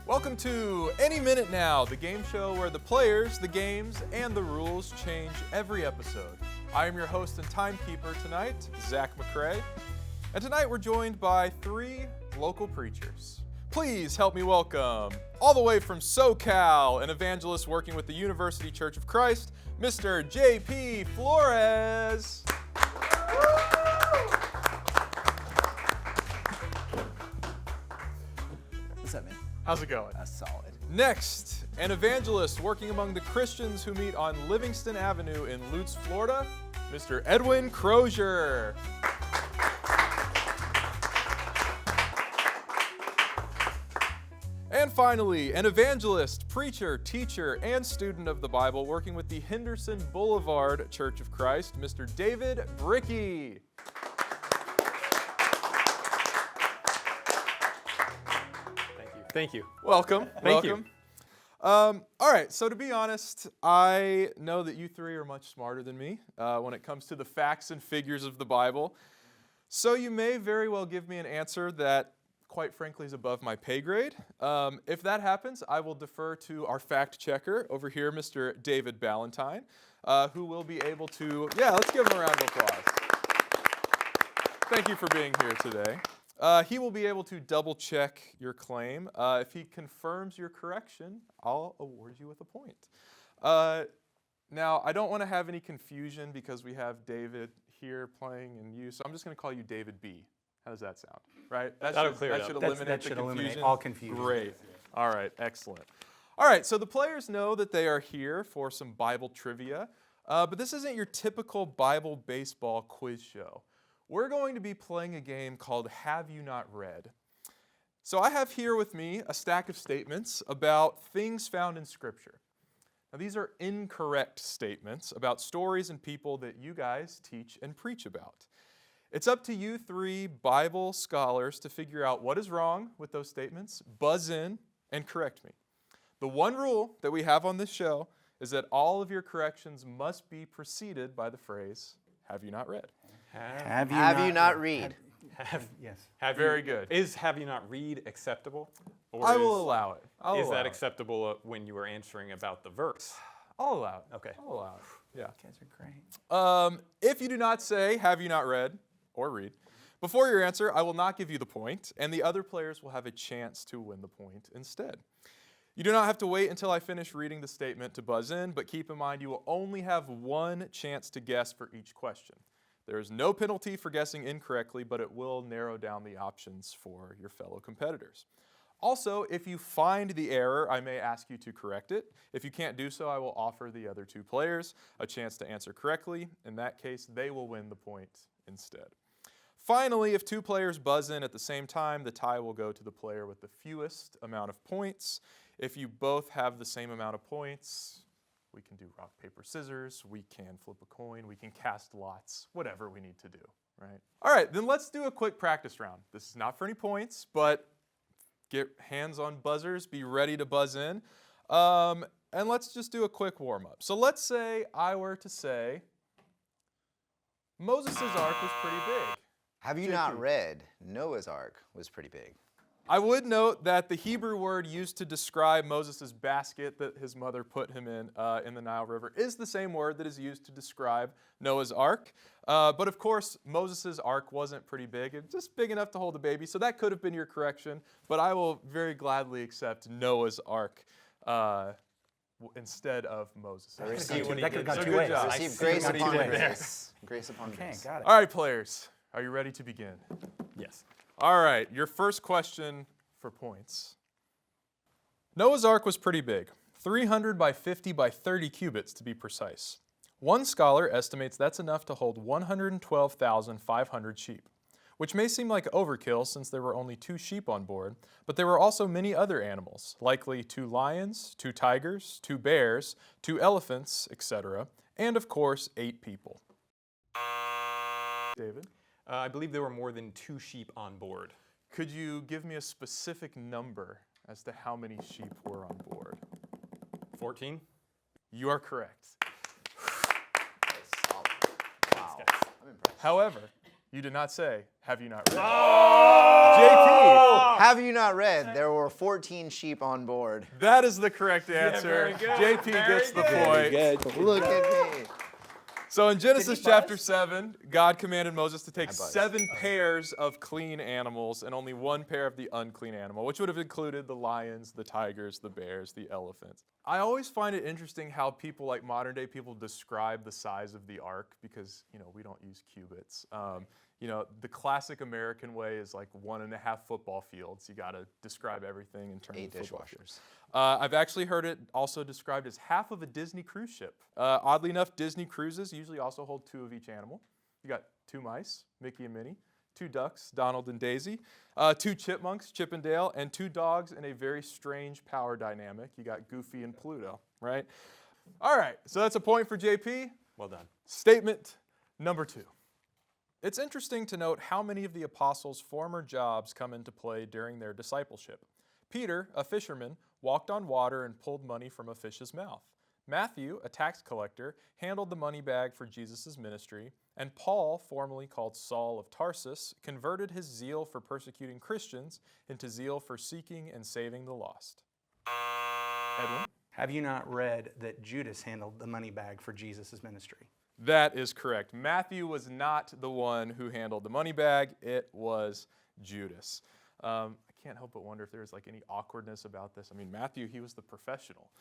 Welcome to Any Minute Now, the game show where the players, the games, and the rules change every episode. I am your host and timekeeper tonight, Zach McCrae, and tonight we're joined by three local preachers. Please help me welcome, all the way from SoCal, an evangelist working with the University Church of Christ, Mr. J.P. Flores. What's up, man? How's it going? That's solid. Next, an evangelist working among the Christians who meet on Livingston Avenue in Lutz, Florida, Mr. Edwin Crozier. And finally, an evangelist, preacher, teacher, and student of the Bible working with the Henderson Boulevard Church of Christ, Mr. David Bricky. Thank you. Welcome. Thank you. All right, so to be honest, I know that you three are much smarter than me when it comes to the facts and figures of the Bible. So you may very well give me an answer that, quite frankly, is above my pay grade. If that happens, I will defer to our fact checker over here, Mr. David Ballantyne, who will be able to, let's give him a round of applause. Thank you for being here today. He will be able to double check your claim. If he confirms your correction, I'll award you with a point. Now, I don't want to have any confusion because we have David here playing and you, so I'm just going to call you David B. How does that sound? Right? That'll clear it up. Should eliminate That should the confusion. eliminate all confusion. Great. All right, excellent. All right, so the players know that they are here for some Bible trivia, but this isn't your typical Bible baseball quiz show. We're going to be playing a game called Have You Not Read? So I have here with me a stack of statements about things found in Scripture. Now these are incorrect statements about stories and people that you guys teach and preach about. It's up to you three Bible scholars to figure out what is wrong with those statements, buzz in, and correct me. The one rule that we have on this show is that all of your corrections must be preceded by the phrase, have you not read? Have you not read? Yes. Very good. Is have you not read acceptable? Or I will allow it. Is that acceptable when you were answering about the verse? I'll allow it. Okay. I'll allow it. Yeah. You guys are great. If you do not say, have you not read, or read, before your answer, I will not give you the point, and the other players will have a chance to win the point instead. You do not have to wait until I finish reading the statement to buzz in, but keep in mind you will only have one chance to guess for each question. There is no penalty for guessing incorrectly, but it will narrow down the options for your fellow competitors. Also, if you find the error, I may ask you to correct it. If you can't do so, I will offer the other two players a chance to answer correctly. In that case, they will win the point instead. Finally, if two players buzz in at the same time, the tie will go to the player with the fewest amount of points. If you both have the same amount of points, we can do rock, paper, scissors, we can flip a coin, we can cast lots, whatever we need to do, right? All right, then let's do a quick practice round. This is not for any points, but get hands on buzzers, be ready to buzz in. And let's just do a quick warm-up. So let's say I were to say, Moses' ark was pretty big. Have you not read? Noah's Ark was pretty big. I would note that the Hebrew word used to describe Moses' basket that his mother put him in the Nile River is the same word that is used to describe Noah's Ark. But of course, Moses' ark wasn't pretty big. It was just big enough to hold a baby, so that could have been your correction. But I will very gladly accept Noah's Ark instead of Moses. That could have gone So two good ways. job. Receive grace what he upon did there. grace. Grace upon Okay, grace. got it. All right, players, are you ready to begin? Yes. All right, your first question for points. Noah's Ark was pretty big, 300 by 50 by 30 cubits to be precise. One scholar estimates that's enough to hold 112,500 sheep, which may seem like overkill since there were only 2 sheep on board, but there were also many other animals, likely 2 lions, 2 tigers, 2 bears, 2 elephants, etc., and of course, 8 people. David? I believe there were more than 2 sheep on board. Could you give me a specific number as to how many sheep were on board? 14? You are correct. Solid. Wow. guys. I'm impressed. However, You did not say, have you not read? JP, Have you not read? There were 14 sheep on board. that is the correct answer. very good. JP gets the point. Look at me. So in Genesis Did he chapter buzz? 7, God commanded Moses to take I buzzed. 7 pairs of clean animals and only 1 pair of the unclean animal, which would have included the lions, the tigers, the bears, the elephants. I always find it interesting how people, like modern day people, describe the size of the ark because, we don't use cubits. The classic American way is like 1.5 football fields. You got to describe everything in terms 8 of football fields. dishwashers. I've actually heard it also described as half of a Disney cruise ship. Oddly enough, Disney cruises usually also hold 2 of each animal. You got 2 mice, Mickey and Minnie, 2 ducks, Donald and Daisy, 2 chipmunks, Chip and Dale, and 2 dogs in a very strange power dynamic. You got Goofy and Pluto, right? All right, so that's a point for JP. Well done. Statement number 2. It's interesting to note how many of the apostles' former jobs come into play during their discipleship. Peter, a fisherman, walked on water and pulled money from a fish's mouth. Matthew, a tax collector, handled the money bag for Jesus' ministry. And Paul, formerly called Saul of Tarsus, converted his zeal for persecuting Christians into zeal for seeking and saving the lost. Edwin? Have you not read that Judas handled the money bag for Jesus' ministry? That is correct. Matthew was not the one who handled the money bag. It was Judas. I can't help but wonder if there's any awkwardness about this. I mean, Matthew, he was the professional.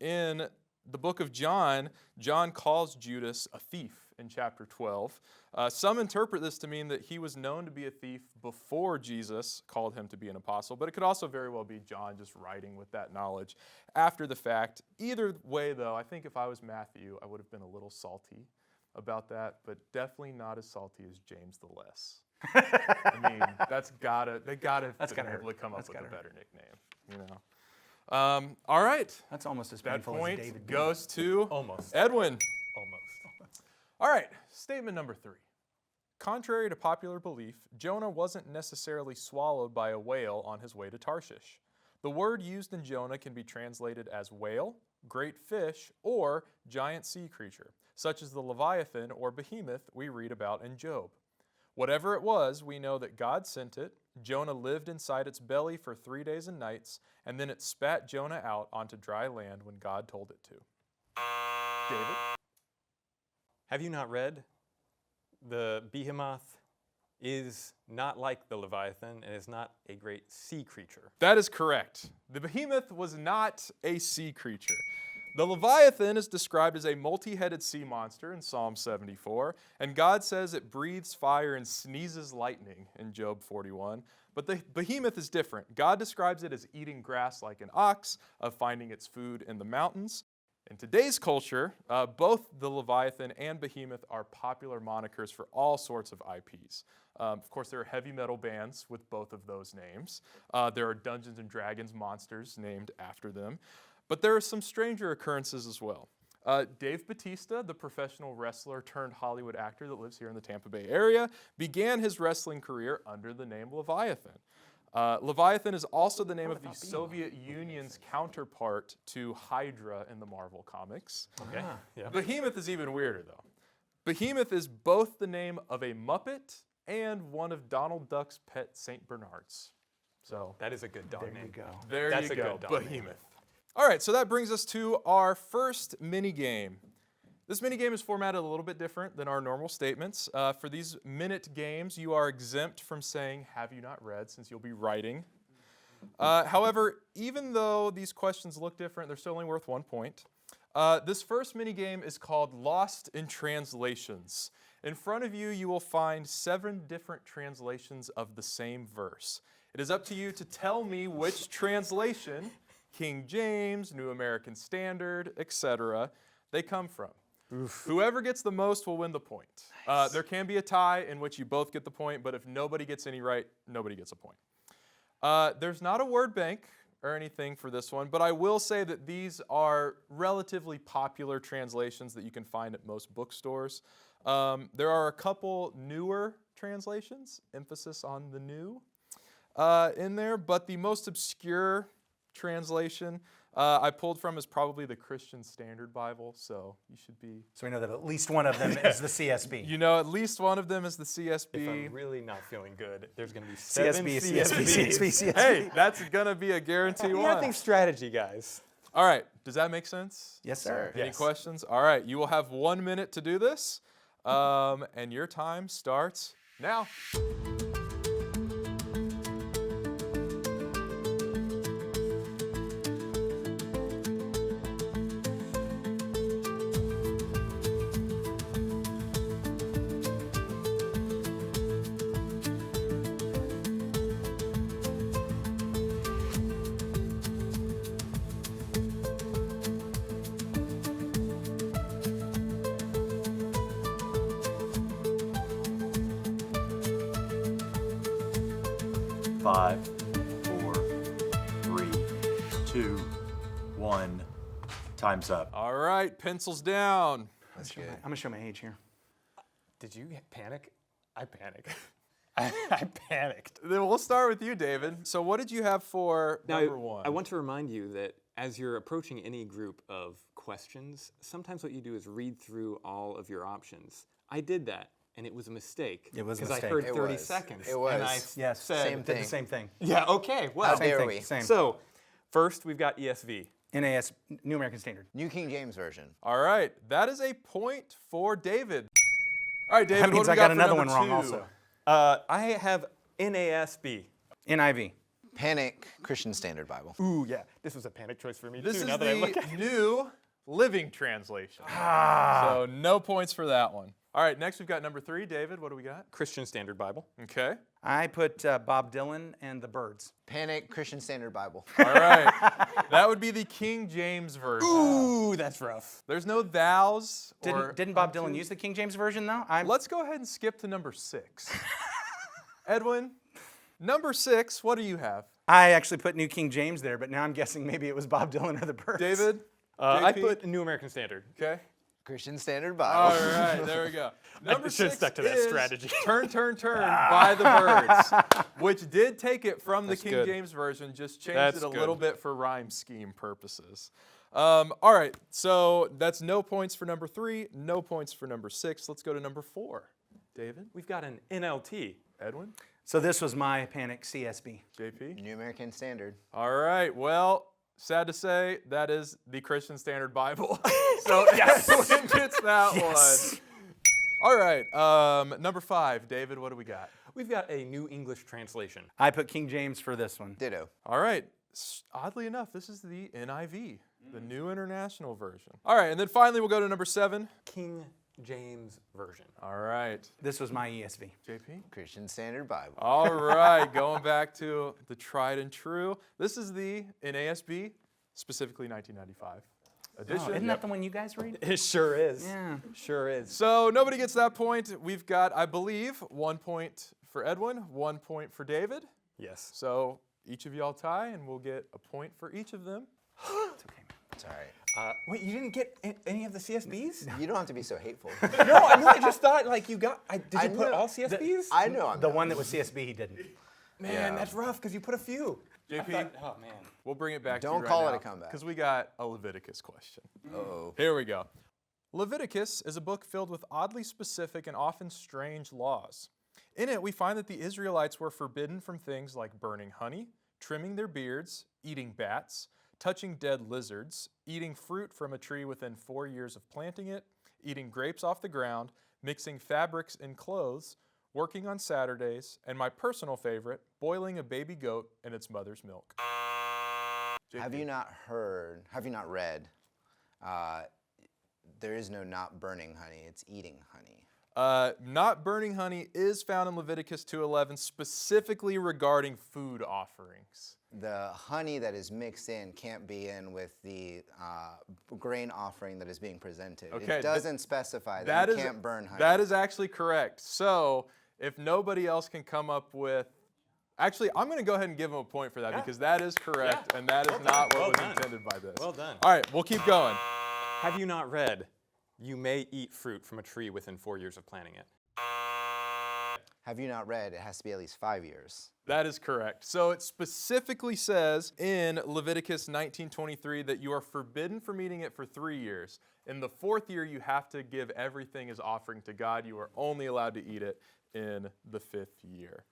In the book of John, John calls Judas a thief in chapter 12. Some interpret this to mean that he was known to be a thief before Jesus called him to be an apostle, but it could also very well be John just writing with that knowledge after the fact. Either way, though, I think if I was Matthew, I would have been a little salty about that, but definitely not as salty as James the Less. I mean, they gotta That's be gotta able hurt. to come up That's with a gotta better nickname, All right, That's almost as that painful point as David. goes to Almost. Edwin. Almost. All right, statement number 3. Contrary to popular belief, Jonah wasn't necessarily swallowed by a whale on his way to Tarshish. The word used in Jonah can be translated as whale, great fish, or giant sea creature, such as the Leviathan or behemoth we read about in Job. Whatever it was, we know that God sent it. Jonah lived inside its belly for 3 days and nights, and then it spat Jonah out onto dry land when God told it to. David? Have you not read? The behemoth is not like the Leviathan and is not a great sea creature. That is correct. The behemoth was not a sea creature. The Leviathan is described as a multi-headed sea monster in Psalm 74, and God says it breathes fire and sneezes lightning in Job 41. But the behemoth is different. God describes it as eating grass like an ox, of finding its food in the mountains. In today's culture, both the Leviathan and behemoth are popular monikers for all sorts of IPs. Of course, there are heavy metal bands with both of those names. There are Dungeons & Dragons monsters named after them. But there are some stranger occurrences as well. Dave Bautista, the professional wrestler turned Hollywood actor that lives here in the Tampa Bay area, began his wrestling career under the name Leviathan. Leviathan is also the name of the Soviet Union's counterpart to Hydra in the Marvel comics. Okay. Yeah. Behemoth is even weirder, though. Behemoth is both the name of a Muppet and one of Donald Duck's pet St. Bernards. So That is a good dog There name. you go. there That's you a go, good dog name. Behemoth. All right, so that brings us to our first mini game. This mini game is formatted a little bit different than our normal statements. For these minute games, you are exempt from saying, have you not read, since you'll be writing. However, even though these questions look different, they're still only worth 1 point. This first mini game is called Lost in Translations. In front of you, you will find 7 different translations of the same verse. It is up to you to tell me which translation, King James, New American Standard, etc., they come from. Oof. Whoever gets the most will win the point. Nice. There can be a tie in which you both get the point, but if nobody gets any right, nobody gets a point. There's not a word bank or anything for this one, but I will say that these are relatively popular translations that you can find at most bookstores. There are a couple newer translations, emphasis on the new, in there, but the most obscure translation I pulled from is probably the Christian Standard Bible, so you should be. So we know that at least one of them is the CSB. You know, at least one of them is the If CSB. I'm really not feeling good, there's going to be 7 CSB, CSBs. CSB. Hey, that's gonna be a guarantee You one. gotta think strategy, guys. All right, does that make sense? Yes, sir. Any Yes. questions? All right, you will have 1 minute to do this, and your time starts now. Five, 4, 3, 2, 1. Time's up. All right, pencils down. That's good. I'm going to show my age here. Did you panic? I panicked. I panicked. Then we'll start with you, David. So what did you have for number one? I want to remind you that as you're approaching any group of questions, sometimes what you do is read through all of your options. I did that, and it was a mistake. It was a because I mistake. heard It 30 was. seconds. It was. And I Yes. said, Same Did thing. the same thing. yeah, okay, well. How Same dare thing. we? Same. So, first we've got ESV. NAS, New American Standard. New King James Version. All right, that is a point for David. All right, David, That means what I do we got for another one number wrong two? also. I have NASB. NIV. Panic Christian Standard Bible. Ooh, yeah. This was a panic choice for me, This too, is now that I look at the it. New Living Translation. So no points for that one. All right, next we've got number 3. David, what do we got? Christian Standard Bible. Okay. I put Bob Dylan and the Birds. Panic Christian Standard Bible. All right. That would be the King James Version. Ooh, that's rough. There's no thous or Didn't Bob Dylan use the King James Version, though? Let's go ahead and skip to number 6. Edwin, number 6, what do you have? I actually put New King James there, but now I'm guessing maybe it was Bob Dylan or the Birds. David? I JP? put New American Standard. Okay. Christian Standard All Bible. right, there we go. Number should've 6 stuck to that is strategy. Turn, Turn, Turn by the Birds, which did take it from the That's King good. James Version, just changed That's it a good. little bit for rhyme scheme purposes. All right, so that's no points for number 3, no points for number 6. Let's go to number 4. David? We've got an NLT. Edwin? So this was my Panic CSB. JP? New American Standard. All right, well, sad to say, that is the Christian Standard Bible. So Edwin gets that one. All right, number 5. David, what do we got? We've got a New English Translation. I put King James for this one. Ditto. All right. Oddly enough, this is the NIV, the New International Version. All right, and then finally we'll go to number 7. King James Version. All right, This was my ESV. JP. Christian Standard Bible. All right, going back to the tried and true. This is the NASB, specifically 1995 edition. Oh, isn't that the one you guys read? It sure is. Yeah. Sure is. So nobody gets that point. We've got, I believe, 1 point for Edwin, 1 point for David. Yes. So each of y'all tie, and we'll get a point for each of them. It's okay, man. It's all right. Wait, you didn't get any of the CSBs? You don't have to be so hateful. No, I just thought like you got. Did I you put know. all CSBs? I know I'm The not. one that was CSB, he didn't. Man, Yeah. that's rough because you put a few. JP, Oh man. we'll bring it back to you Don't right call it now, a comeback. because we got a Leviticus question. Uh-oh. Here we go. Leviticus is a book filled with oddly specific and often strange laws. In it, we find that the Israelites were forbidden from things like burning honey, trimming their beards, eating bats, touching dead lizards, eating fruit from a tree within 4 years of planting it, eating grapes off the ground, mixing fabrics in clothes, working on Saturdays, and my personal favorite, boiling a baby goat in its mother's milk. Have you not read, there is no not burning honey, it's eating honey. Not burning honey is found in Leviticus 2:11, specifically regarding food offerings. The honey that is mixed in can't be in with the grain offering that is being presented. Okay, It doesn't specify that That you is can't burn honey. That is actually correct. So if nobody else can come up with, actually, I'm going to go ahead and give him a point for that because that is correct, and that is not what was intended by this. Well done. All right, we'll keep going. Have you not read? You may eat fruit from a tree within 4 years of planting it. Have you not read? It has to be at least 5 years. That is correct. So it specifically says in Leviticus 19:23 that you are forbidden from eating it for 3 years. In the 4th year, you have to give everything as offering to God. You are only allowed to eat it in the 5th year.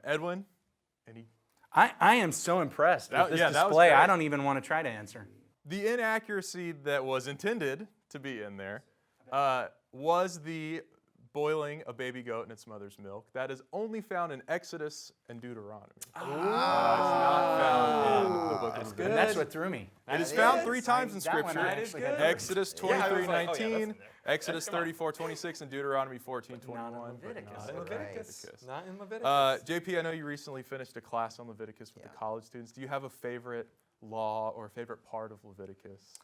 Edwin, any? I am so impressed with this that was display. great. I don't even want to try to answer. The inaccuracy that was intended to be in there was the boiling a baby goat in its mother's milk. That is only found in Exodus and Deuteronomy. It's not found in the book of Leviticus. And that's what threw me. It is found 3 times in That one Scripture. I actually had to- Exodus Yeah, I was 23:19, like, oh, yeah, that's in there. Exodus 34:26, and Deuteronomy 14:21. Not in Leviticus. Not in Leviticus. Leviticus. Not in Leviticus. JP, I know you recently finished a class on Leviticus with the college students. Do you have a favorite law or a favorite part of Leviticus?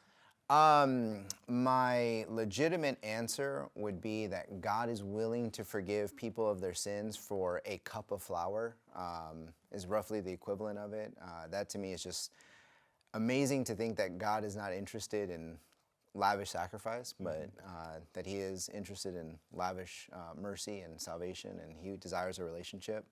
My legitimate answer would be that God is willing to forgive people of their sins for a cup of flour, is roughly the equivalent of it. That to me is just amazing to think that God is not interested in lavish sacrifice, but that he is interested in lavish mercy and salvation, and he desires a relationship.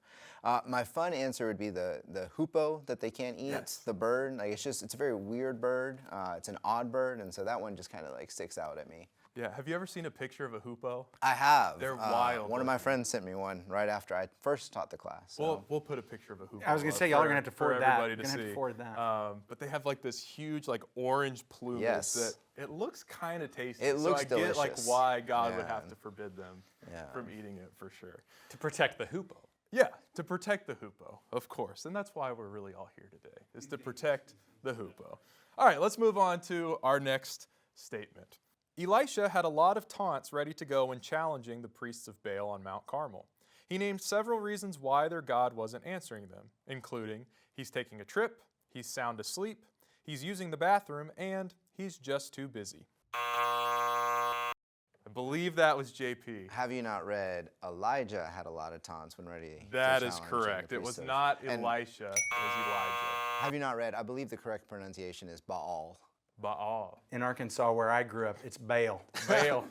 My fun answer would be the hoopoe that they can't eat, the bird. Like it's a very weird bird. It's an odd bird, and so that one just kind of like sticks out at me. Yeah, have you ever seen a picture of a hoopoe? I have. They're wild One of my looking. friends sent me one right after I first taught the class. So. We'll put a picture of a hoopoe. I was gonna up say, y'all are for- gonna have to for forward that. everybody You're to gonna have to see. forward that. But they have like this huge like orange plumage Yes. that it looks kind of tasty. It looks so I get like delicious. why God would Yeah. have to forbid them Yeah. from eating it for sure. To protect the hoopoe. Yeah, to protect the hoopoe, of course. And that's why we're really all here today, is to protect the hoopoe. All right, let's move on to our next statement. Elisha had a lot of taunts ready to go when challenging the priests of Baal on Mount Carmel. He named several reasons why their God wasn't answering them, including he's taking a trip, he's sound asleep, he's using the bathroom, and he's just too busy. I believe that was JP. Have you not read? Elijah had a lot of taunts when ready. That to is challenge correct. the It was priest of- not and Elisha, it was Elijah. Have you not read? I believe the correct pronunciation is Baal. Baal. In Arkansas, where I grew up, it's Baal. Baal.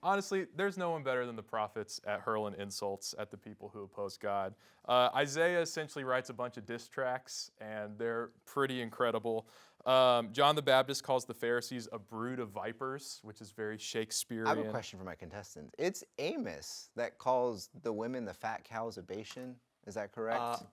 Honestly, there's no one better than the prophets at hurling insults at the people who oppose God. Isaiah essentially writes a bunch of diss tracks, and they're pretty incredible. John the Baptist calls the Pharisees a brood of vipers, which is very Shakespearean. I have a question for my contestants. It's Amos that calls the women the fat cows of Bashan. Is that correct?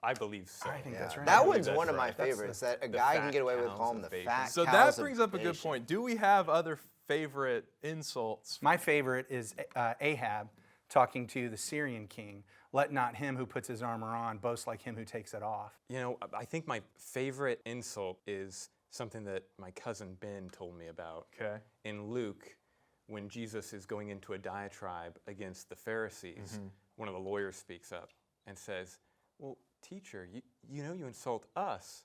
I believe so. I think that's right. That believe one's that's one of my right. That's favorites. That a the guy can fat get away with cows calling of the Bashan. fat So cows that of brings up a good Bashan. point. Do we have other favorite insults? My favorite is Ahab talking to the Syrian king. Let not him who puts his armor on boast like him who takes it off. You know, I think my favorite insult is something that my cousin Ben told me about. Okay. In Luke, when Jesus is going into a diatribe against the Pharisees, one of the lawyers speaks up and says, "Well, teacher, you know you insult us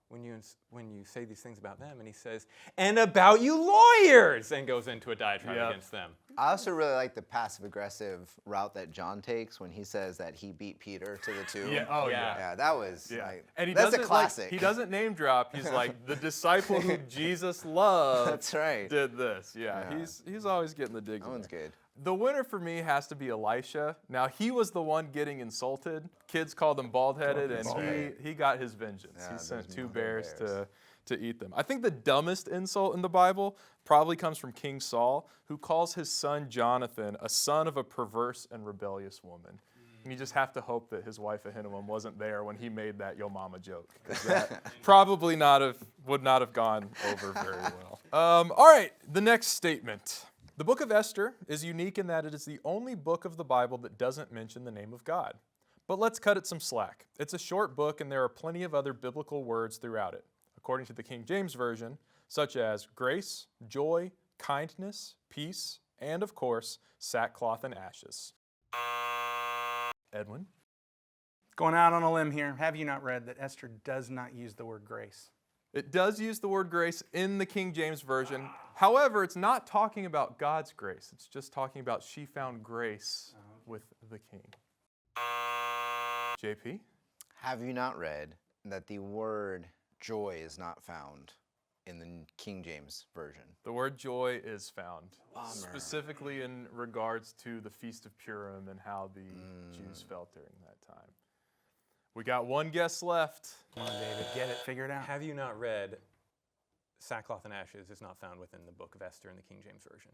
when you say these things about them." And he says, "And about you lawyers," and goes into a diatribe Yep. against them. I also really like the passive-aggressive route that John takes when he says that he beat Peter to the tomb. Yeah. Oh, Yeah. Yeah, that was Yeah. like, And he that's a doesn't classic. Like, he doesn't name drop. He's like the disciple who Jesus loved. That's right. Did this. Yeah. Yeah. He's always getting the digs. That in one's there. good. The winner for me has to be Elisha. Now, he was the one getting insulted. Kids called him bald-headed, and he got his vengeance. Yeah, He sent those 2 mother bears bears. to eat them. I think the dumbest insult in the Bible probably comes from King Saul, who calls his son Jonathan a son of a perverse and rebellious woman. And you just have to hope that his wife Ahinoam wasn't there when he made that yo mama joke, because that probably would not have gone over very well. All right, the next statement. The book of Esther is unique in that it is the only book of the Bible that doesn't mention the name of God. But let's cut it some slack. It's a short book, and there are plenty of other biblical words throughout it, according to the King James Version, such as grace, joy, kindness, peace, and of course, sackcloth and ashes. Edwin? Going out on a limb here, have you not read that Esther does not use the word grace? It does use the word grace in the King James Version. However, it's not talking about God's grace. It's just talking about she found grace with the king. JP? Have you not read that the word joy is not found in the King James Version. The word joy is found, specifically in regards to the Feast of Purim and how the Jews felt during that time. We got one guess left. Come on, David, get it, figure it out. Have you not read Sackcloth and Ashes is not found within the book of Esther in the King James Version?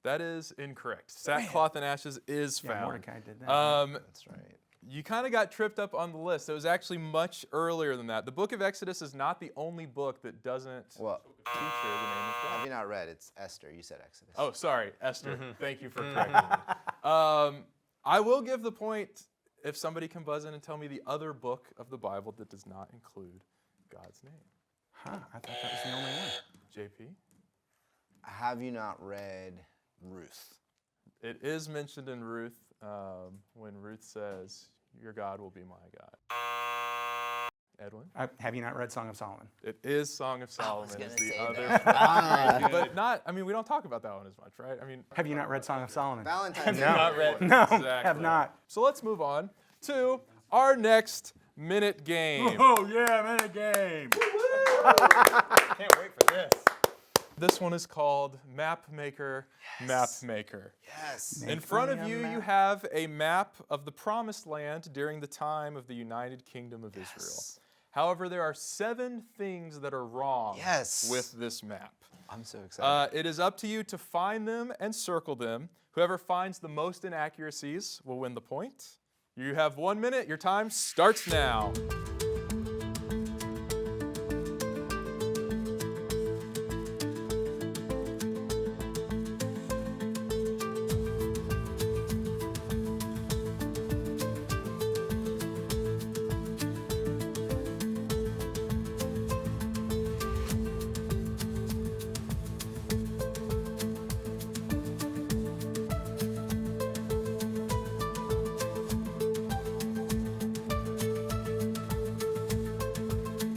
That is incorrect. Sackcloth and ashes is Yeah, found. Mordecai did that. That's right. You kind of got tripped up on the list. It was actually much earlier than that. The book of Exodus is not the only book that doesn't Well, feature the name of God. have you not read? It's Esther. You said Exodus. Oh, sorry, Esther. Thank you for correcting me. I will give the point if somebody can buzz in and tell me the other book of the Bible that does not include God's name. Huh, I thought that was the only one. JP? Have you not read Ruth? It is mentioned in Ruth when Ruth says, "Your God will be my God." Edwin? Have you not read Song of Solomon? It is Song of Solomon. gonna Is the say other, that. but not. I mean, we don't talk about that one as much, right? I mean, Have you not read Song of Solomon? Valentine's Day. not read. No, Exactly. have not. So let's move on to our next minute game. Oh yeah, minute game. Can't wait for this. This one is called Mapmaker. Mapmaker. Yes. In front of you, you have a map of the Promised Land during the time of the United Kingdom of Israel. However, there are 7 things that are wrong Yes. with this map. I'm so excited. It is up to you to find them and circle them. Whoever finds the most inaccuracies will win the point. You have 1 minute. Your time starts now.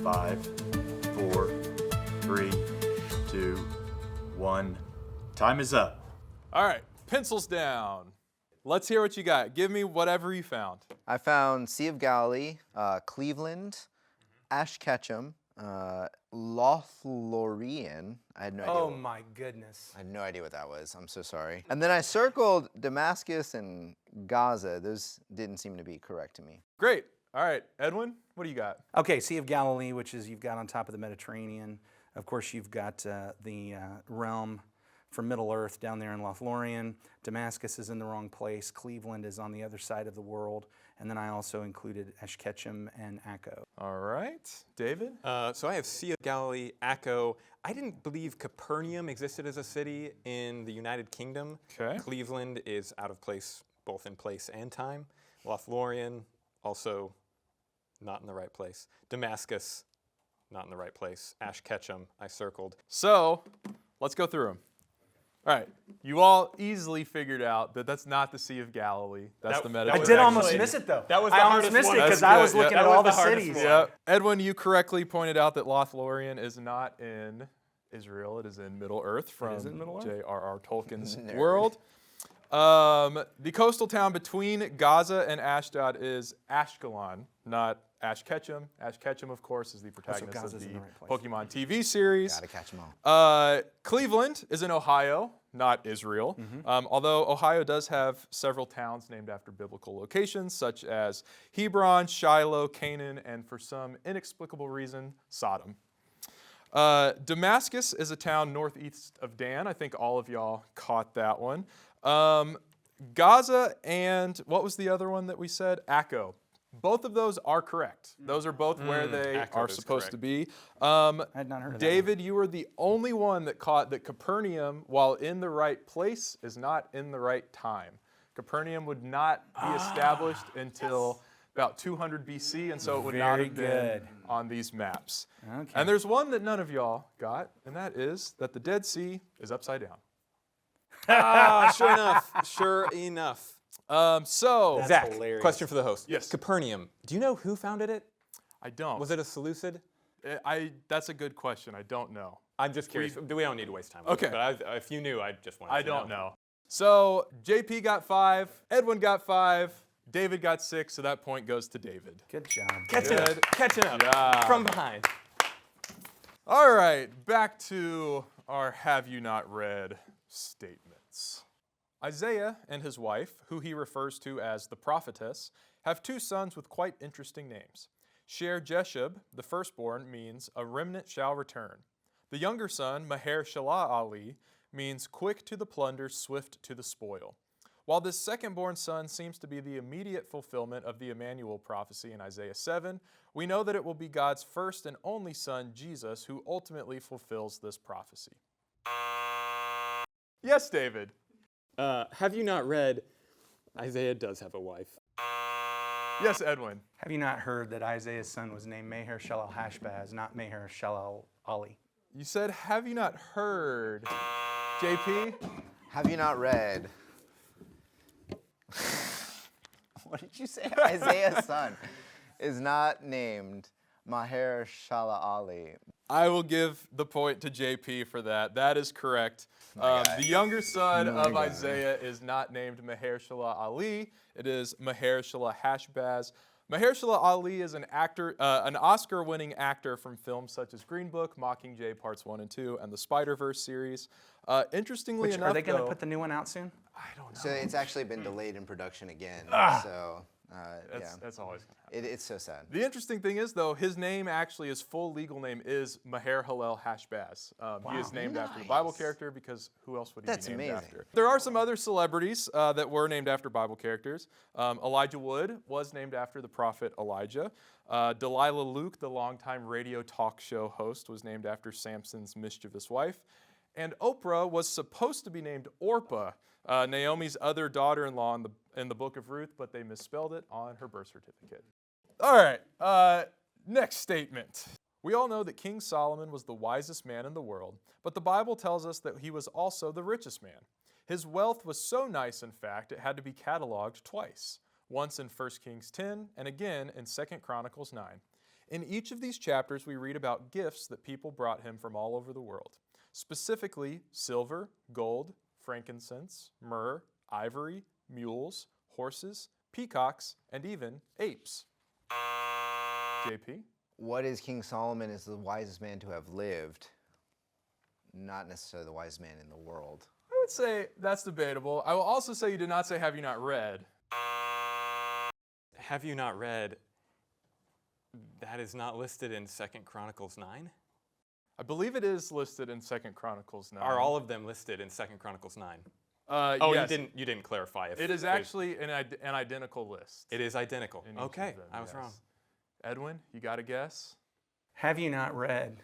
Five, 4, 3, 2, 1. Time is up. All right, pencils down. Let's hear what you got. Give me whatever you found. I found Sea of Galilee, Cleveland, Ash Ketchum, Lothlorien. I had no idea. Oh my goodness. I had no idea what that was. I'm so sorry. And then I circled Damascus and Gaza. Those didn't seem to be correct to me. Great. All right, Edwin, what do you got? Okay, Sea of Galilee, which is you've got on top of the Mediterranean. Of course, you've got the realm from Middle Earth down there in Lothlorien. Damascus is in the wrong place. Cleveland is on the other side of the world. And then I also included Eshketchum and Akko. All right, David? So I have Sea of Galilee, Akko. I didn't believe Capernaum existed as a city in the United Kingdom. Okay. Cleveland is out of place, both in place and time. Lothlorien, also not in the right place. Damascus, not in the right place. Ash Ketchum, I circled. So, let's go through them. All right, you all easily figured out that that's not the Sea of Galilee. That's the that Mediterranean. I was did almost actually- miss it though. that was the I almost hardest missed one. it because That's I was good, yeah. looking That at was all the the hardest cities. one. Yep. Edwin, you correctly pointed out that Lothlorien is not in Israel. It is in Middle Earth from is in Middle Earth? J.R.R. Tolkien's Nerd. world. The coastal town between Gaza and Ashdod is Ashkelon, not Ash Ketchum. Ash Ketchum, of course, is the protagonist of Gaza's the in the right place. Pokemon TV series. Gotta catch them all. Cleveland is in Ohio, not Israel. Although Ohio does have several towns named after biblical locations, such as Hebron, Shiloh, Canaan, and for some inexplicable reason, Sodom. Damascus is a town northeast of Dan. I think all of y'all caught that one. Gaza and what was the other one that we said? Akko. Both of those are correct. Those are both where they Akko are is supposed to correct. be. I had not heard of that. David, you were the only one that caught that Capernaum, while in the right place, is not in the right time. Capernaum would not be established until about 200 BC, and so it would not Very have been good. on these maps. Okay. And there's one that none of y'all got, and that is that the Dead Sea is upside down. Sure enough. Sure enough. So, Zach, hilarious. question for the host. Yes. Capernaum. Do you know who founded it? I don't. Was it a Seleucid? That's a good question. I don't know. I'm just curious. We don't need to waste time. with Okay. it, but if you knew, I just wanted I to don't know. So, JP got 5, Edwin got 5, David got 6, so that point goes to David. Good job. Catching Good. up. Catching up. job. From behind. All right, back to our have you not read statements. Isaiah and his wife, who he refers to as the prophetess, have 2 sons with quite interesting names. Sher-Jeshub, the firstborn, means a remnant shall return. The younger son, Maher-Shalal-Ali, means quick to the plunder, swift to the spoil. While this second-born son seems to be the immediate fulfillment of the Emmanuel prophecy in Isaiah 7, we know that it will be God's first and only son, Jesus, who ultimately fulfills this prophecy. Yes, David. Have you not read Isaiah does have a wife? Yes, Edwin. Have you not heard that Isaiah's son was named Maher-Shalal-Hashbaz, not Maher-Shalal-Ali? You said, have you not heard? JP? Have you not read? What did you say? Isaiah's son is not named Maher-Shalal-Ali. I will give the point to JP for that. That is correct. The younger son of Isaiah is not named Maher-Shalal-Ali. It is Maher-Shalal-Hashbaz. Maher-Shalal-Ali is an actor, an Oscar-winning actor from films such as Green Book, Mockingjay Parts 1 and 2, and the Spider-Verse series. Interestingly enough, Are they going to though, put the new one out soon? I don't know. So it's actually been delayed in production again. So That's always going to happen. it's so sad. The interesting thing is, though, his name actually, his full legal name is Maher-Hashbaz. He is named after the Bible character because who else would he That's be named amazing. after? There are some other celebrities that were named after Bible characters. Elijah Wood was named after the prophet Elijah. Delilah Luke, the longtime radio talk show host, was named after Samson's mischievous wife. And Oprah was supposed to be named Orpah, Naomi's other daughter-in-law in the book of Ruth, but they misspelled it on her birth certificate. All right, next statement. We all know that King Solomon was the wisest man in the world, but the Bible tells us that he was also the richest man. His wealth was so nice, in fact, it had to be cataloged twice, once in 1 Kings 10 and again in 2 Chronicles 9. In each of these chapters, we read about gifts that people brought him from all over the world. Specifically, silver, gold, frankincense, myrrh, ivory, mules, horses, peacocks, and even apes. JP? What is King Solomon is the wisest man to have lived, not necessarily the wisest man in the world. I would say that's debatable. I will also say you did not say have you not read. Have you not read that is not listed in 2 Chronicles 9? I believe it is listed in 2 Chronicles 9. Are all of them listed in 2 Chronicles 9? Yes. You didn't clarify if It is actually an identical list. it is identical. in each of Okay, them, I was yes. wrong. Edwin, you got a guess? Have you not read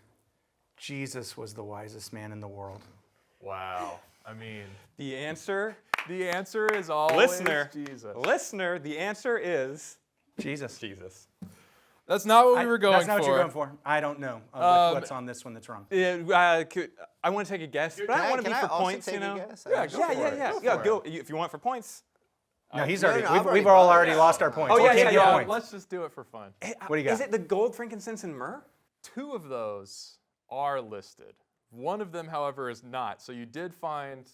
Jesus was the wisest man in the world? Wow. I mean, The answer, the answer is always listener, Jesus. the answer is Jesus. Jesus. That's not what we were going That's not for. what you're going for. I don't know what's on this one that's wrong. I want to take a guess, but I don't want to Can be I for also points, take you know? a guess? Yeah, go for it. Yeah. for Go. If you want for points. No, he's no, already. no, I've We've already all voted. already lost our points. Oh, We yeah, can't yeah, get yeah. points. Let's just do it for fun. What do you got? Is it the gold, frankincense, and myrrh? 2 of those are listed. One of them, however, is not. So you did find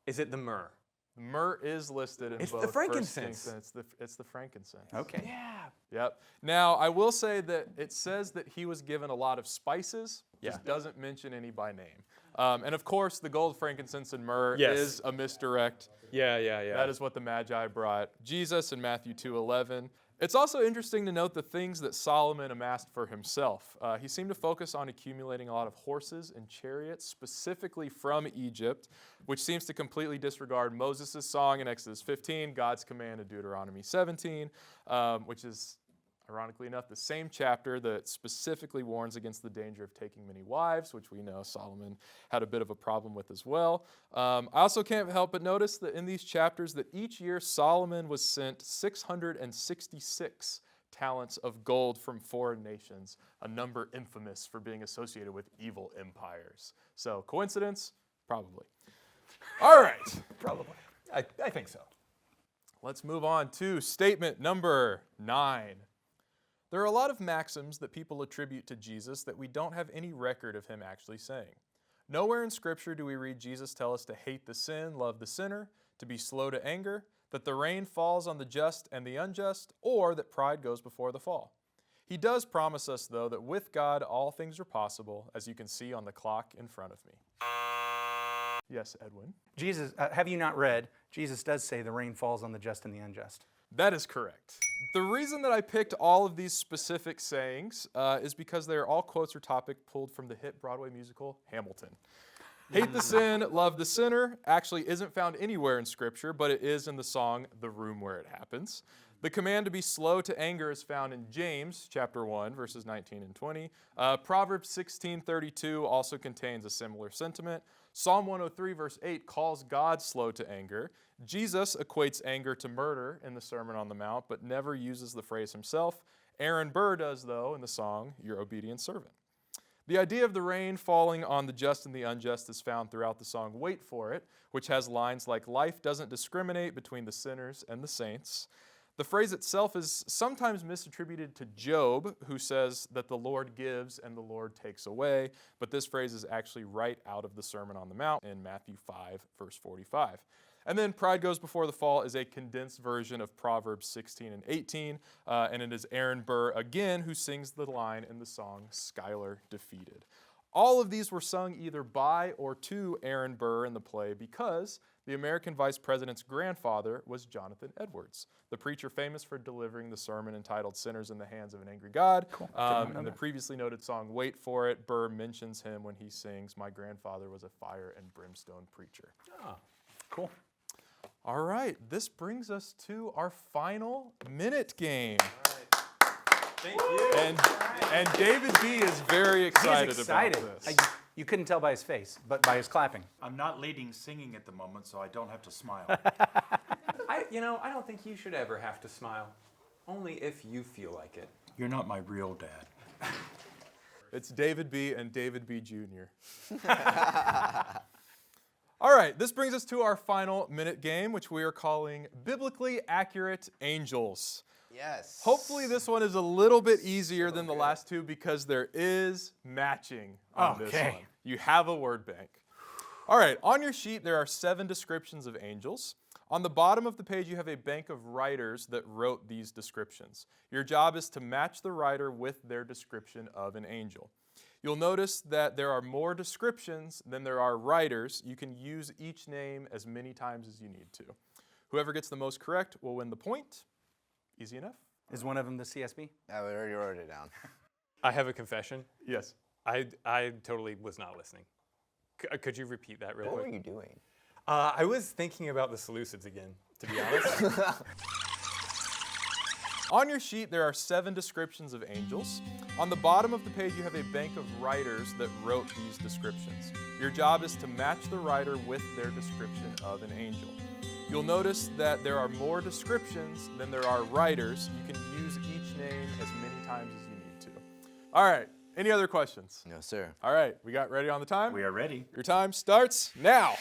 Is it the myrrh? myrrh is listed in It's the both frankincense. First Kings, it's the frankincense. Okay. Yeah. Yep. Now, I will say that it says that he was given a lot of spices. Just Yeah. doesn't mention any by name. And of course, the gold, frankincense, and myrrh Yes. is a misdirect. Yeah. That is what the Magi brought Jesus in Matthew 2:11. It's also interesting to note the things that Solomon amassed for himself. He seemed to focus on accumulating a lot of horses and chariots, specifically from Egypt, which seems to completely disregard Moses' song in Exodus 15, God's command in Deuteronomy 17, which is, ironically enough, the same chapter that specifically warns against the danger of taking many wives, which we know Solomon had a bit of a problem with as well. I also can't help but notice that in these chapters that each year Solomon was sent 666 talents of gold from foreign nations, a number infamous for being associated with evil empires. So coincidence? Probably. All right. Probably. I think so. Let's move on to statement number 9. There are a lot of maxims that people attribute to Jesus that we don't have any record of him actually saying. Nowhere in Scripture do we read Jesus tell us to hate the sin, love the sinner, to be slow to anger, that the rain falls on the just and the unjust, or that pride goes before the fall. He does promise us, though, that with God all things are possible, as you can see on the clock in front of me. Yes, Edwin? Jesus, have you not read? Jesus does say the rain falls on the just and the unjust. That is correct. The reason that I picked all of these specific sayings is because they are all quotes or topic pulled from the hit Broadway musical Hamilton. Hate the sin, love the sinner actually isn't found anywhere in Scripture, but it is in the song The Room Where It Happens. The command to be slow to anger is found in James chapter 1, verses 19 and 20. Proverbs 16:32 also contains a similar sentiment. Psalm 103, verse 8 calls God slow to anger. Jesus equates anger to murder in the Sermon on the Mount, but never uses the phrase himself. Aaron Burr does, though, in the song, Your Obedient Servant. The idea of the rain falling on the just and the unjust is found throughout the song Wait For It, which has lines like, life doesn't discriminate between the sinners and the saints. The phrase itself is sometimes misattributed to Job, who says that the Lord gives and the Lord takes away, but this phrase is actually right out of the Sermon on the Mount in Matthew 5, verse 45. And then Pride Goes Before the Fall is a condensed version of Proverbs 16 and 18, and it is Aaron Burr again who sings the line in the song Schuyler Defeated. All of these were sung either by or to Aaron Burr in the play because the American vice president's grandfather was Jonathan Edwards, the preacher famous for delivering the sermon entitled Sinners in the Hands of an Angry God. Cool. In the previously noted song Wait For It, Burr mentions him when he sings, My grandfather was a fire and brimstone preacher. Oh, Cool. All right, this brings us to our final minute game. thank you. And David B. is very excited, He's excited. about this. You couldn't tell by his face, but by his clapping. I'm not leading singing at the moment, so I don't have to smile. I don't think you should ever have to smile. Only if you feel like it. You're not my real dad. It's David B. and David B. Jr. All right, this brings us to our final minute game, which we are calling Biblically Accurate Angels. Yes. Hopefully this one is a little bit easier than the last two because there is matching on this Okay. one. You have a word bank. All right, on your sheet there are 7 descriptions of angels. On the bottom of the page you have a bank of writers that wrote these descriptions. Your job is to match the writer with their description of an angel. You'll notice that there are more descriptions than there are writers. You can use each name as many times as you need to. Whoever gets the most correct will win the point. Easy enough? Is one of them the CSB? I already wrote it down. I have a confession. Yes. I totally was not listening. Could you repeat that real What were quick? you doing? I was thinking about the Seleucids again, to be honest. On your sheet, there are 7 descriptions of angels. On the bottom of the page, you have a bank of writers that wrote these descriptions. Your job is to match the writer with their description of an angel. You'll notice that there are more descriptions than there are writers. You can use each name as many times as you need to. All right, any other questions? No, sir. All right, we got ready on the time? We are ready. Your time starts now.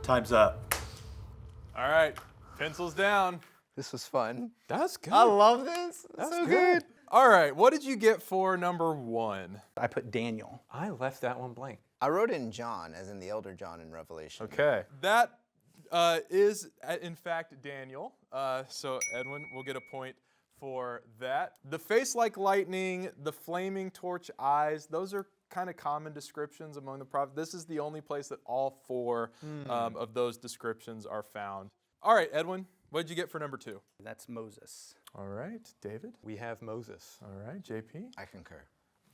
Time's up. All right, pencils down. This was fun. That's good. I love this. That's so good. All right, what did you get for number 1? I put Daniel. I left that one blank. I wrote in John, as in the elder John in Revelation. Okay. That is, in fact, Daniel. So Edwin will get a point for that. The face like lightning, the flaming torch eyes, those are kind of common descriptions among the prophets. This is the only place that all 4 of those descriptions are found. All right, Edwin, What did you get for number 2? That's Moses. All right, David. We have Moses. All right, JP. I concur.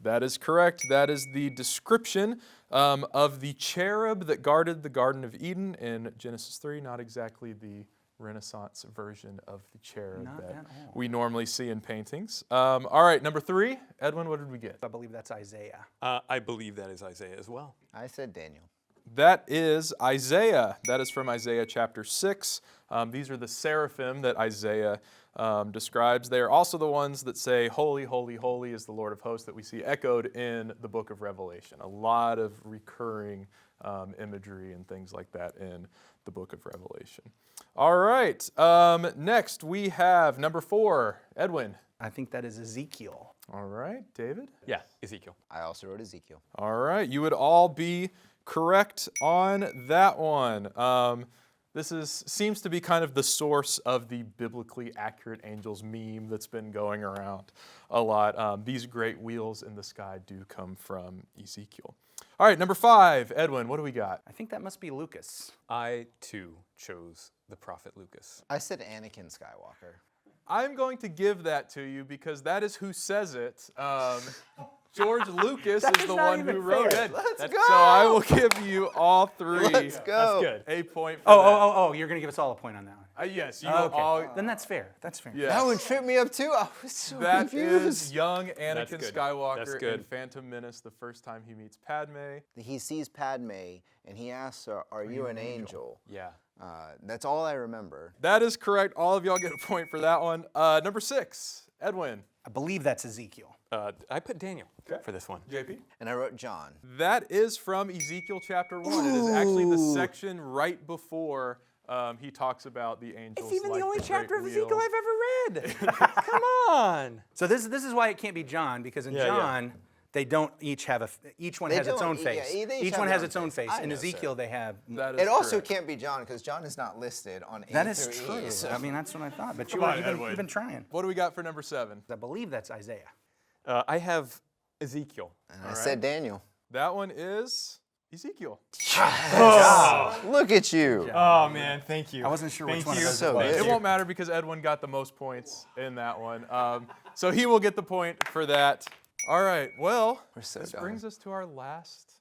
That is correct. That is the description of the cherub that guarded the Garden of Eden in Genesis 3. Not exactly the Renaissance version of the cherub Not that at all. we normally see in paintings. All right, number 3. Edwin, what did we get? I believe that's Isaiah. I believe that is Isaiah as well. I said Daniel. That is Isaiah. That is from Isaiah chapter 6. These are the seraphim that Isaiah describes. They are also the ones that say, "Holy, holy, holy is the Lord of hosts," that we see echoed in the book of Revelation. A lot of recurring imagery and things like that in the book of Revelation. All right, next we have number 4, Edwin. I think that is Ezekiel. All right, David. Yeah, Ezekiel. I also wrote Ezekiel. All right, you would all be correct on that one. This seems to be kind of the source of the biblically accurate angels meme that's been going around a lot. These great wheels in the sky do come from Ezekiel. All right, number 5, Edwin, what do we got? I think that must be Lucas. I, too, chose the prophet Lucas. I said Anakin Skywalker. I'm going to give that to you because that is who says it. George Lucas That is is the not one who even wrote fair. it. Let's go. So I will give you all 3 Let's go. That's good. a point for Oh, you're going to give us all a point on that one. that. Yes, you Okay. all. Then that's fair. That's fair. Yes. That one tripped me up too. I was so That confused. is young Anakin good. That's Skywalker in good. Phantom Menace, the first time he meets Padme. He sees Padme and he asks her, "Are you an angel?" Yeah. That's all I remember. That is correct. All of y'all get a point for that one. Number 6, Edwin. I believe that's Ezekiel. I put Daniel for this one. JP. And I wrote John. That is from Ezekiel chapter 1. It is actually the section right before he talks about the angels. It's even like the only great chapter of Ezekiel wheel. I've ever read. Come on. So this is why it can't be John, because in Yeah, yeah. John they don't each have each one They has its don't, own yeah, face. they each Each have one their has own its own face. face. I In know, Ezekiel sir. they have. That is It also correct. can't be John because John is not listed on A That is through true. E. So I mean, that's what I thought. But Come on, you've Edwin. been trying. What do we got for number 7? I believe that's Isaiah. I have Ezekiel. and I said Daniel. That one is Ezekiel. Look at you. Oh, man, thank you. I wasn't sure which Thank one of you. those So it was. good. It won't matter because Edwin got the most points in that one. So he will get the point for that. All right, well, We're so this dumb. brings us to our last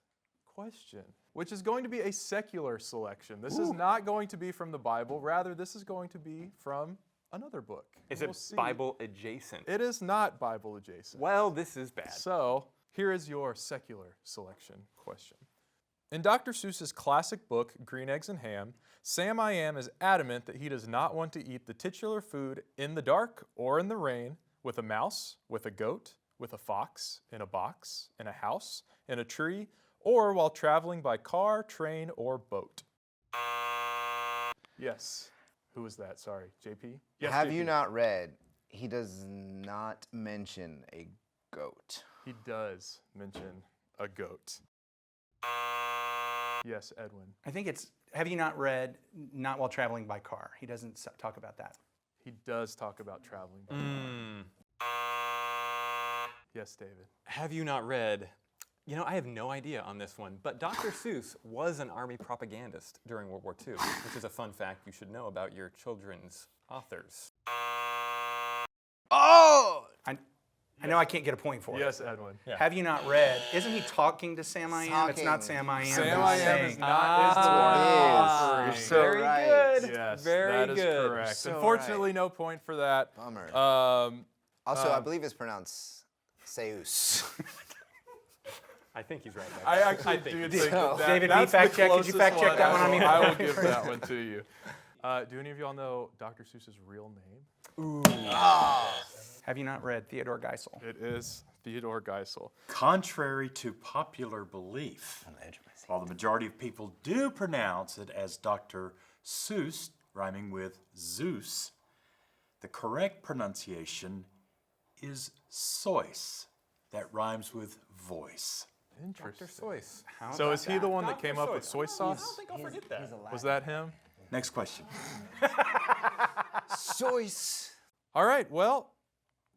question, which is going to be a secular selection. This is not going to be from the Bible. Rather, this is going to be from another book. Is We'll it see. Bible adjacent? It is not Bible adjacent. Well, this is bad. So here is your secular selection question. In Dr. Seuss's classic book, Green Eggs and Ham, Sam I Am is adamant that he does not want to eat the titular food in the dark or in the rain with a mouse, with a goat, with a fox, in a box, in a house, in a tree, or while traveling by car, train, or boat. Yes. Who was that? Sorry, JP? Yes, Have JP. you not read? He does not mention a goat. He does mention a goat. Yes, Edwin. I think it's. Have you not read Not While Traveling by Car? He doesn't talk about that. He does talk about traveling by car. Yes, David. Have you not read? You know, I have no idea on this one, but Dr. Seuss was an army propagandist during World War II, which is a fun fact you should know about your children's authors. Oh! I know I can't get a point for Yes, it. Edwin. Yeah. Have you not read? Isn't he talking to Sam I Am? It's not Talking. Sam I Am. Sam who's I Am is saying- not is the one offering. You're so Very right. good. Yes, Very that is good. correct. So Unfortunately, no point for that. Bummer. Um, Also, I believe it's pronounced Seus. I think he's right. I actually think do he's think that David, that's can you fact the check? Could you closest fact check that one on me? I will give that one to you. Do any of y'all know Dr. Seuss's real name? Have you not read Theodore Geisel? It is Theodore Geisel. Contrary to popular belief, while the majority of people do pronounce it as Dr. Seuss, rhyming with Zeus, the correct pronunciation is Seuss, that rhymes with voice. Interesting. Dr. Seuss. So is he the one that came up with soy I sauce? don't think I'll forget that. Was that him? Next question. Seus. All right, well,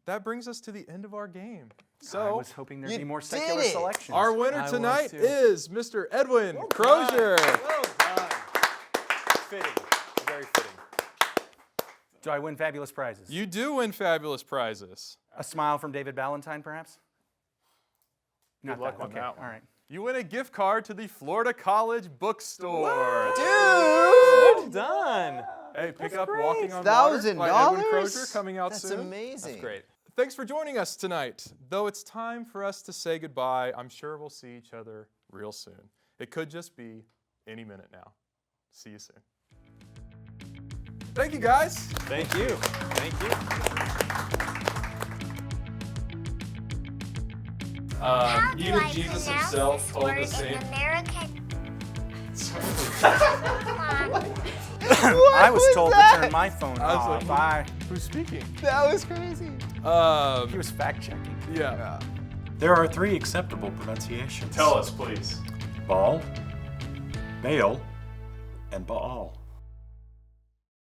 that brings us to the end of our game. I So was hoping there'd You be more did secular it. selections. our winner I was tonight too. is Mr. Edwin Crozier. Well done. Fitting. Very fitting. Do I win fabulous prizes? You do win fabulous prizes. A smile from David Ballantyne, perhaps? Not luck that. on Okay, that one. all right. You win a gift card to the Florida College Bookstore. Well done. Hey, pick up Walking on $1,000? Water by Edwin Crozier coming out That's soon. amazing. That's great. Thanks for joining us tonight. Though it's time for us to say goodbye, I'm sure we'll see each other real soon. It could just be any minute now. See you soon. Thank you, guys. Thank you. Thank you. How do even I Jesus pronounce himself this told word the in same. American? I was told to turn my phone I was off. like, who's speaking? That was crazy. He was fact-checking. Yeah. There are 3 acceptable pronunciations. Tell us, please. Baal, Baal, and Baal.